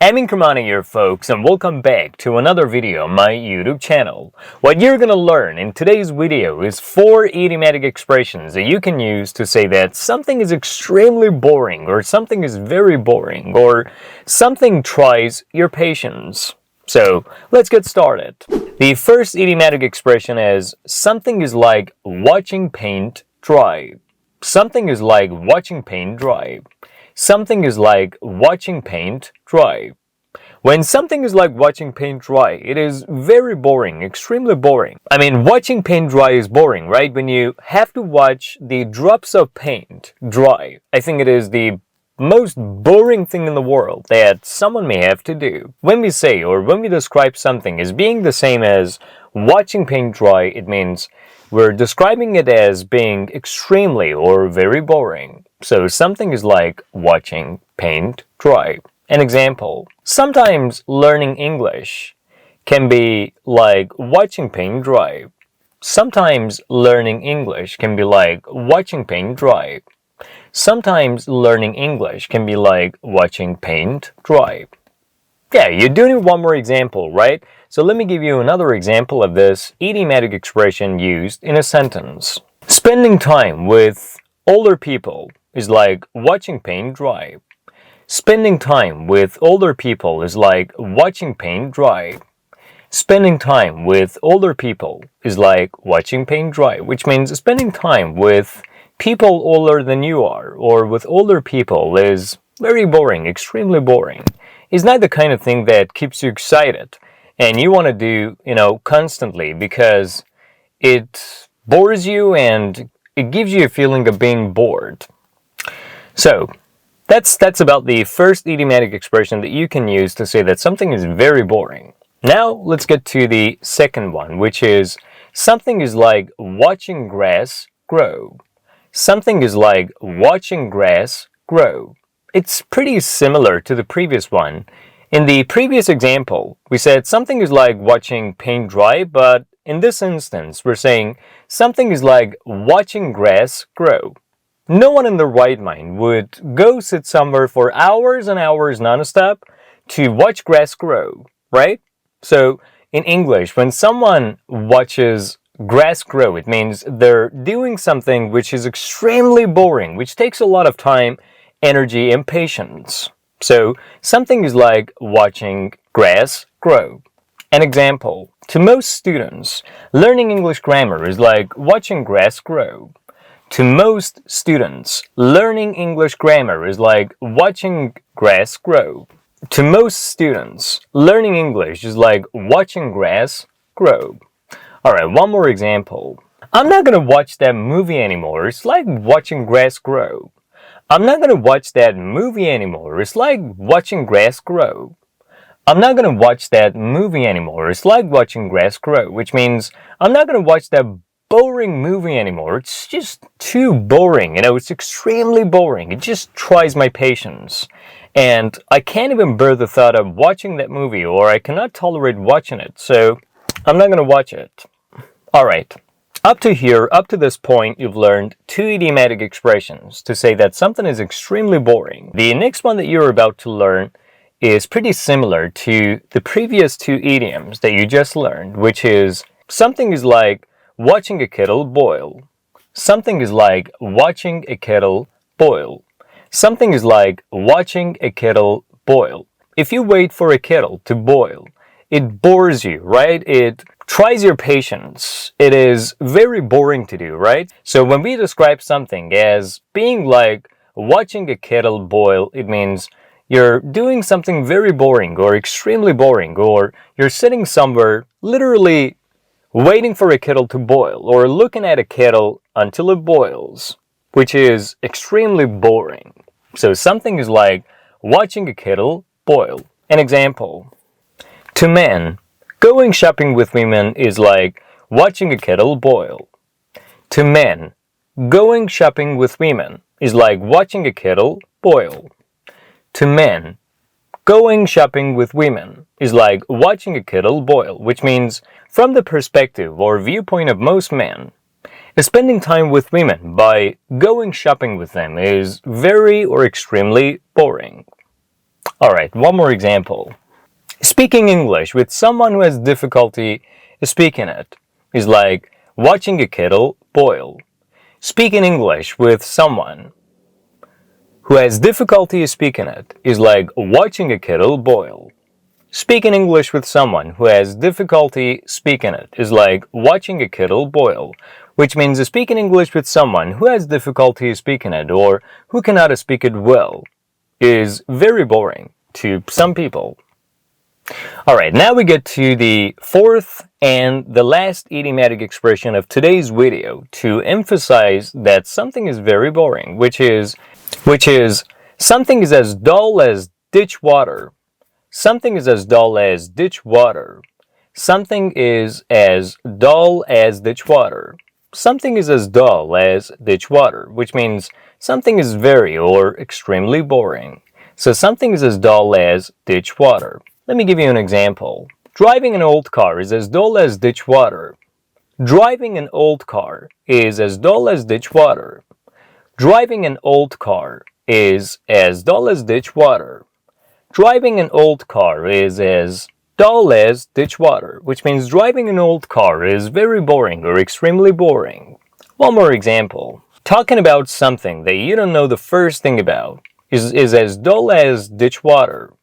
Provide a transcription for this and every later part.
Amin Kermani here, folks, and welcome back to another video on my YouTube channel. What you're gonna learn in today's video is 4 idiomatic expressions that you can use to say that something is extremely boring, or something is very boring, or something tries your patience. So, let's get started. The first idiomatic expression is something is like watching paint dry. Something is like watching paint dry. Something is like watching paint dry. When something is like watching paint dry, it is very boring, extremely boring. I mean, watching paint dry is boring, right? When you have to watch the drops of paint dry, I think it is the most boring thing in the world that someone may have to do. When we say or when we describe something as being the same as watching paint dry, it means we're describing it as being extremely or very boring. So something is like watching paint dry. An example, sometimes learning English can be like watching paint dry. Sometimes learning English can be like watching paint dry. Sometimes learning English can be like watching paint dry. Yeah, you do need one more example, right? So let me give you another example of this idiomatic expression used in a sentence. Spending time with older people is like watching paint dry. Spending time with older people is like watching paint dry. Spending time with older people is like watching paint dry, which means spending time with people older than you are, or with older people, is very boring, extremely boring. It's not the kind of thing that keeps you excited and you want to do, constantly, because it bores you and it gives you a feeling of being bored. So, that's about the first idiomatic expression that you can use to say that something is very boring. Now, let's get to the second one, which is something is like watching grass grow. Something is like watching grass grow. It's pretty similar to the previous one. In the previous example, we said something is like watching paint dry, but in this instance, we're saying something is like watching grass grow. No one in their right mind would go sit somewhere for hours and hours non-stop to watch grass grow, right? So, in English, when someone watches grass grow, it means they're doing something which is extremely boring, which takes a lot of time, energy, and patience. So, something is like watching grass grow. An example, to most students, learning English grammar is like watching grass grow. To most students, learning English grammar is like watching grass grow. To most students, learning English is like watching grass grow. Alright, one more example. I'm not gonna watch that movie anymore. It's like watching grass grow. I'm not gonna watch that movie anymore. It's like watching grass grow. I'm not gonna watch that movie anymore. It's like watching grass grow, which means I'm not gonna watch that boring movie anymore. It's just too boring. It's extremely boring. It just tries my patience. And I can't even bear the thought of watching that movie, or I cannot tolerate watching it. So I'm not gonna watch it. Alright. Up to here, up to this point, you've learned 2 idiomatic expressions to say that something is extremely boring. The next one that you're about to learn is pretty similar to the previous 2 idioms that you just learned, which is something is like watching a kettle boil. Something is like watching a kettle boil. Something is like watching a kettle boil. If you wait for a kettle to boil, it bores you, right? It tries your patience. It is very boring to do, right? So when we describe something as being like watching a kettle boil, it means you're doing something very boring or extremely boring, or you're sitting somewhere literally waiting for a kettle to boil, or looking at a kettle until it boils, which is extremely boring. So something is like watching a kettle boil. An example, to men, going shopping with women is like watching a kettle boil. To men, going shopping with women is like watching a kettle boil. To men, going shopping with women is like watching a kettle boil, which means from the perspective or viewpoint of most men, spending time with women by going shopping with them is very or extremely boring. Alright, one more example. Speaking English with someone who has difficulty speaking it is like watching a kettle boil. Speaking English with someone who has difficulty speaking it is like watching a kettle boil. Speaking English with someone who has difficulty speaking it is like watching a kettle boil, which means speaking English with someone who has difficulty speaking it or who cannot speak it well is very boring to some people. Alright, now we get to the fourth and the last idiomatic expression of today's video to emphasize that something is very boring, which is something is as dull as ditch water. Something is as dull as ditch water. Something is as dull as ditch water. Something is as dull as ditch water, which means something is very or extremely boring. So something is as dull as ditch water. Let me give you an example. Driving an old car is as dull as ditch water. Driving an old car is as dull as ditch water. Driving an old car is as dull as ditch water. Driving an old car is as dull as ditch water, which means driving an old car is very boring or extremely boring. One more example. Talking about something that you don't know the first thing about is as dull as ditch water.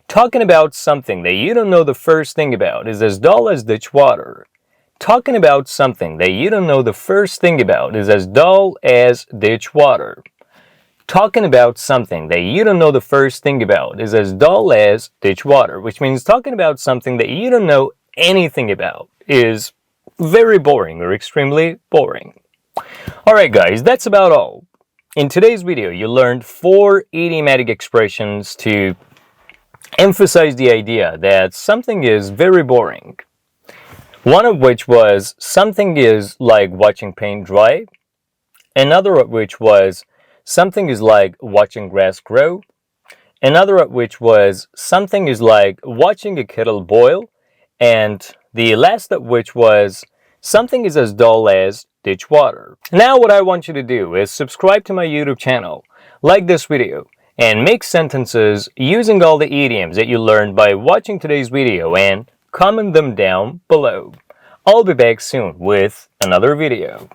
Talking about something that you don't know the first thing about is as dull as ditch water. Talking about something that you don't know the first thing about is as dull as ditch water. Talking about something that you don't know the first thing about is as dull as ditch water, which means talking about something that you don't know anything about is very boring or extremely boring. Alright guys, that's about all. In today's video, you learned 4 idiomatic expressions to emphasize the idea that something is very boring. One of which was something is like watching paint dry. Another of which was something is like watching grass grow. Another of which was something is like watching a kettle boil. And the last of which was something is as dull as ditch water. Now what I want you to do is subscribe to my YouTube channel, like this video, and make sentences using all the idioms that you learned by watching today's video and comment them down below. I'll be back soon with another video.